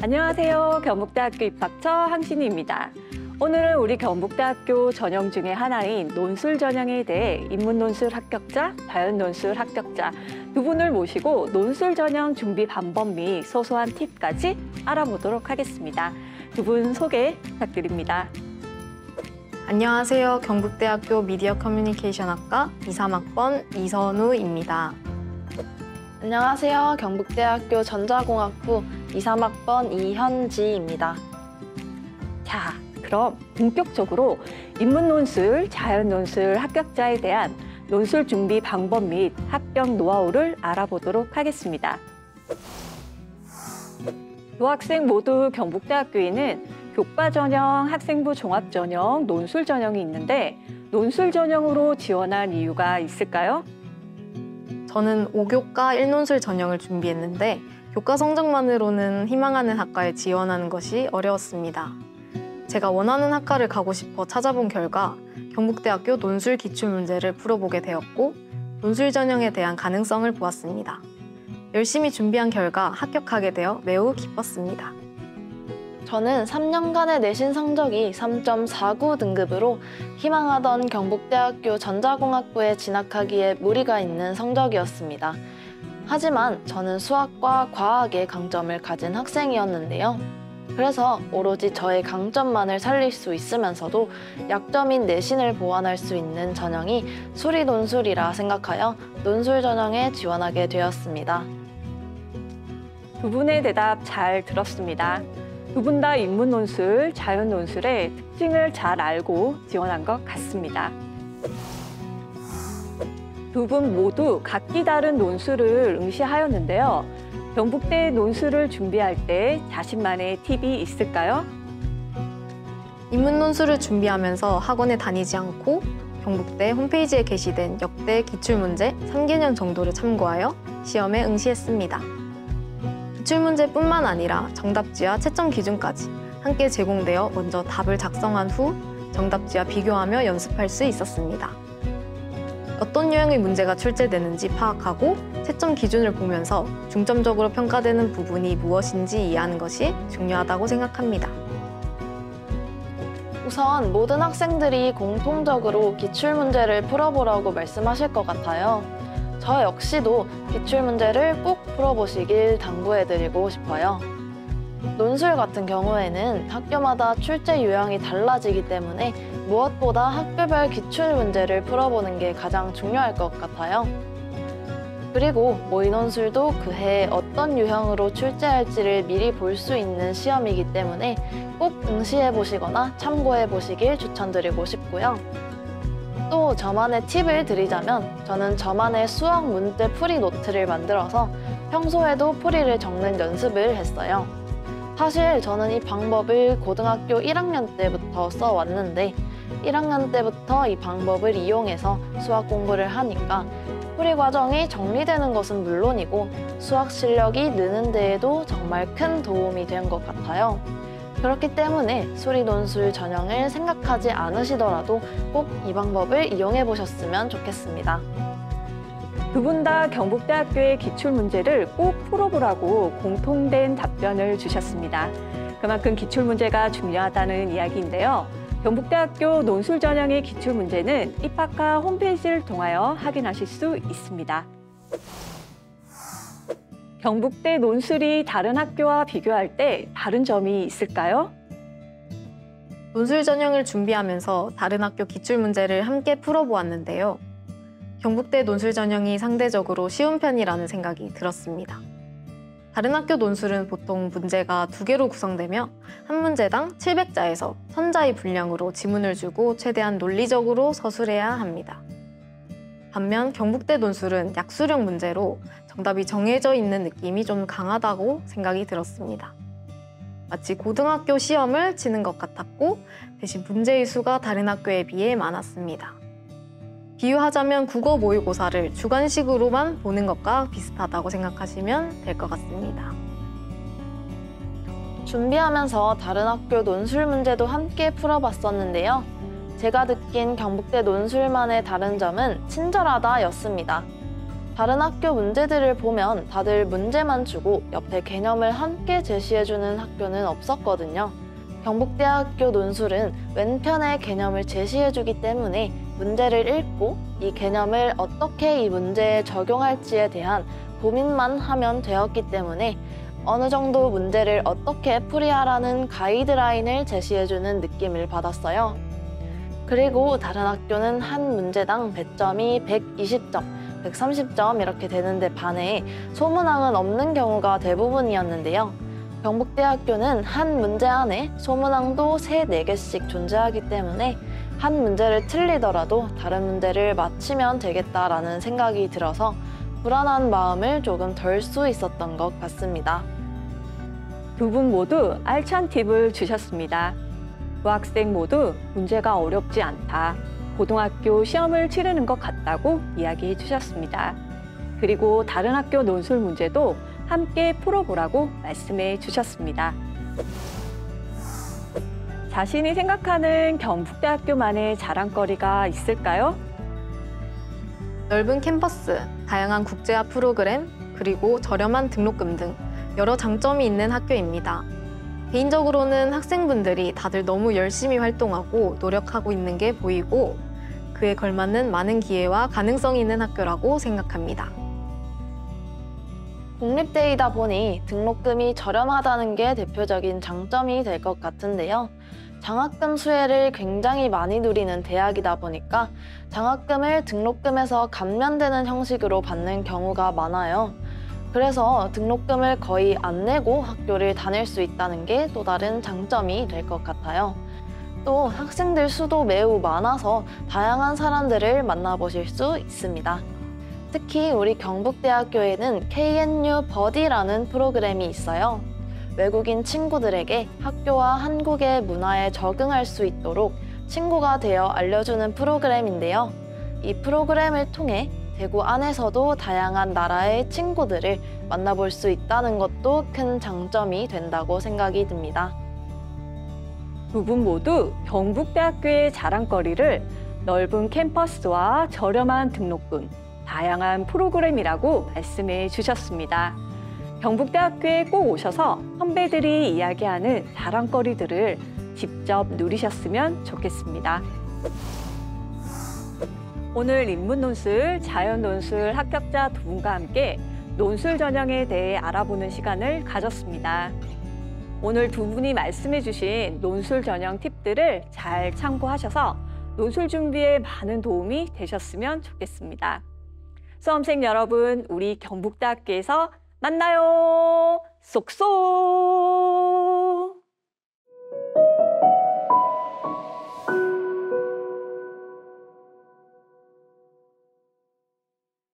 안녕하세요. 경북대학교 입학처 항신희입니다. 오늘은 우리 경북대학교 전형 중에 하나인 논술 전형에 대해 인문논술 합격자, 자연논술 합격자 두 분을 모시고 논술 전형 준비 방법 및 소소한 팁까지 알아보도록 하겠습니다. 두 분 소개 부탁드립니다. 안녕하세요. 경북대학교 미디어 커뮤니케이션학과 2, 3학번 이선우입니다. 안녕하세요. 경북대학교 전자공학부 2, 3학번 이현지입니다. 자, 그럼 본격적으로 인문논술, 자연논술 합격자에 대한 논술 준비 방법 및 합격 노하우를 알아보도록 하겠습니다. 두 학생 모두 경북대학교에는 교과 전형, 학생부 종합 전형, 논술 전형이 있는데 논술 전형으로 지원한 이유가 있을까요? 저는 5교과 1논술 전형을 준비했는데 교과 성적만으로는 희망하는 학과에 지원하는 것이 어려웠습니다. 제가 원하는 학과를 가고 싶어 찾아본 결과 경북대학교 논술 기출문제를 풀어보게 되었고 논술 전형에 대한 가능성을 보았습니다. 열심히 준비한 결과 합격하게 되어 매우 기뻤습니다. 저는 3년간의 내신 성적이 3.49 등급으로 희망하던 경북대학교 전자공학부에 진학하기에 무리가 있는 성적이었습니다. 하지만 저는 수학과 과학에 강점을 가진 학생이었는데요. 그래서 오로지 저의 강점만을 살릴 수 있으면서도 약점인 내신을 보완할 수 있는 전형이 수리논술이라 생각하여 논술 전형에 지원하게 되었습니다. 두 분의 대답 잘 들었습니다. 두 분 다 인문논술, 자연논술의 특징을 잘 알고 지원한 것 같습니다. 두 분 모두 각기 다른 논술을 응시하였는데요. 경북대 논술을 준비할 때 자신만의 팁이 있을까요? 인문논술을 준비하면서 학원에 다니지 않고 경북대 홈페이지에 게시된 역대 기출문제 3개년 정도를 참고하여 시험에 응시했습니다. 기출문제뿐만 아니라 정답지와 채점 기준까지 함께 제공되어 먼저 답을 작성한 후 정답지와 비교하며 연습할 수 있었습니다. 어떤 유형의 문제가 출제되는지 파악하고 채점 기준을 보면서 중점적으로 평가되는 부분이 무엇인지 이해하는 것이 중요하다고 생각합니다. 우선 모든 학생들이 공통적으로 기출문제를 풀어보라고 말씀하실 것 같아요. 저 역시도 기출문제를 꼭 풀어보시길 당부해드리고 싶어요. 논술 같은 경우에는 학교마다 출제 유형이 달라지기 때문에 무엇보다 학교별 기출문제를 풀어보는 게 가장 중요할 것 같아요. 그리고 모의논술도 그 해에 어떤 유형으로 출제할지를 미리 볼 수 있는 시험이기 때문에 꼭 응시해보시거나 참고해보시길 추천드리고 싶고요. 또 저만의 팁을 드리자면 저는 저만의 수학 문제 풀이 노트를 만들어서 평소에도 풀이를 적는 연습을 했어요. 사실 저는 이 방법을 고등학교 1학년 때부터 써왔는데 1학년 때부터 이 방법을 이용해서 수학 공부를 하니까 풀이 과정이 정리되는 것은 물론이고 수학 실력이 느는 데에도 정말 큰 도움이 된 것 같아요. 그렇기 때문에 수리논술 전형을 생각하지 않으시더라도 꼭 이 방법을 이용해 보셨으면 좋겠습니다. 두 분 다 경북대학교의 기출문제를 꼭 풀어보라고 공통된 답변을 주셨습니다. 그만큼 기출문제가 중요하다는 이야기인데요. 경북대학교 논술 전형의 기출문제는 입학하 홈페이지를 통하여 확인하실 수 있습니다. 경북대 논술이 다른 학교와 비교할 때 다른 점이 있을까요? 논술 전형을 준비하면서 다른 학교 기출문제를 함께 풀어보았는데요. 경북대 논술 전형이 상대적으로 쉬운 편이라는 생각이 들었습니다. 다른 학교 논술은 보통 문제가 2개로 구성되며 한 문제당 700자에서 1000자의 분량으로 지문을 주고 최대한 논리적으로 서술해야 합니다. 반면 경북대 논술은 약수령 문제로 정답이 정해져 있는 느낌이 좀 강하다고 생각이 들었습니다. 마치 고등학교 시험을 치는 것 같았고 대신 문제의 수가 다른 학교에 비해 많았습니다. 비유하자면 국어 모의고사를 주관식으로만 보는 것과 비슷하다고 생각하시면 될 것 같습니다. 준비하면서 다른 학교 논술 문제도 함께 풀어봤었는데요. 제가 느낀 경북대 논술만의 다른 점은 친절하다였습니다. 다른 학교 문제들을 보면 다들 문제만 주고 옆에 개념을 함께 제시해주는 학교는 없었거든요. 경북대학교 논술은 왼편의 개념을 제시해주기 때문에 문제를 읽고 이 개념을 어떻게 이 문제에 적용할지에 대한 고민만 하면 되었기 때문에 어느 정도 문제를 어떻게 풀이하라는 가이드라인을 제시해주는 느낌을 받았어요. 그리고 다른 학교는 한 문제당 배점이 120점, 130점 이렇게 되는데 반해 소문항은 없는 경우가 대부분이었는데요. 경북대학교는 한 문제 안에 소문항도 3, 4개씩 존재하기 때문에 한 문제를 틀리더라도 다른 문제를 맞히면 되겠다라는 생각이 들어서 불안한 마음을 조금 덜 수 있었던 것 같습니다. 두 분 모두 알찬 팁을 주셨습니다. 두 학생 모두 문제가 어렵지 않다. 고등학교 시험을 치르는 것 같다고 이야기해 주셨습니다. 그리고 다른 학교 논술 문제도 함께 풀어보라고 말씀해 주셨습니다. 자신이 생각하는 경북대학교만의 자랑거리가 있을까요? 넓은 캠퍼스, 다양한 국제화 프로그램, 그리고 저렴한 등록금 등 여러 장점이 있는 학교입니다. 개인적으로는 학생분들이 다들 너무 열심히 활동하고 노력하고 있는 게 보이고 그에 걸맞는 많은 기회와 가능성이 있는 학교라고 생각합니다. 공립대이다 보니 등록금이 저렴하다는 게 대표적인 장점이 될 것 같은데요. 장학금 수혜를 굉장히 많이 누리는 대학이다 보니까 장학금을 등록금에서 감면되는 형식으로 받는 경우가 많아요. 그래서 등록금을 거의 안 내고 학교를 다닐 수 있다는 게 또 다른 장점이 될 것 같아요. 또 학생들 수도 매우 많아서 다양한 사람들을 만나보실 수 있습니다. 특히 우리 경북대학교에는 KNU 버디라는 프로그램이 있어요. 외국인 친구들에게 학교와 한국의 문화에 적응할 수 있도록 친구가 되어 알려주는 프로그램인데요. 이 프로그램을 통해 대구 안에서도 다양한 나라의 친구들을 만나볼 수 있다는 것도 큰 장점이 된다고 생각이 듭니다. 두 분 모두 경북대학교의 자랑거리를 넓은 캠퍼스와 저렴한 등록금, 다양한 프로그램이라고 말씀해 주셨습니다. 경북대학교에 꼭 오셔서 선배들이 이야기하는 자랑거리들을 직접 누리셨으면 좋겠습니다. 오늘 인문논술, 자연논술 합격자 두 분과 함께 논술 전형에 대해 알아보는 시간을 가졌습니다. 오늘 두 분이 말씀해 주신 논술 전형 팁들을 잘 참고하셔서 논술 준비에 많은 도움이 되셨으면 좋겠습니다. 수험생 여러분, 우리 경북대학교에서 만나요. 쏙쏙!